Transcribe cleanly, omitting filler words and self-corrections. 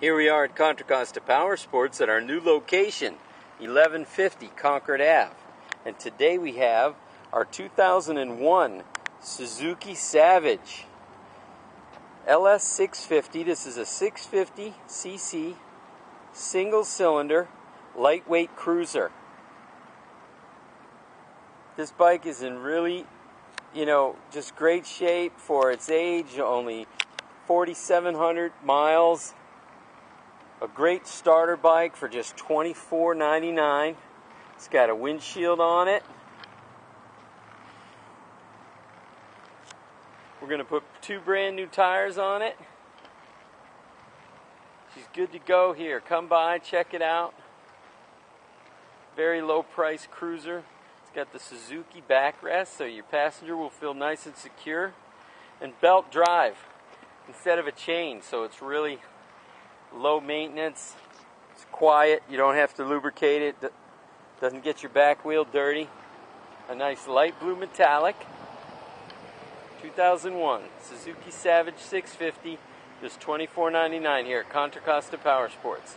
Here we are at Contra Costa Powersports at our new location, 1150 Concord Ave. And today we have our 2001 Suzuki Savage LS650. This is a 650cc single cylinder lightweight cruiser. This bike is in really, just great shape for its age, only 4,700 miles. A great starter bike for just $24.99. It's got a windshield on it. We're going to put 2 brand new tires on it. She's good to go here. Come by, check it out. Very low price cruiser. It's got the Suzuki backrest, so your passenger will feel nice and secure. And belt drive instead of a chain, so it's really low maintenance. It's quiet. You don't have to lubricate it. Doesn't get your back wheel dirty. A nice light blue metallic 2001 Suzuki Savage 650, just $24.99 here at Contra Costa Powersports.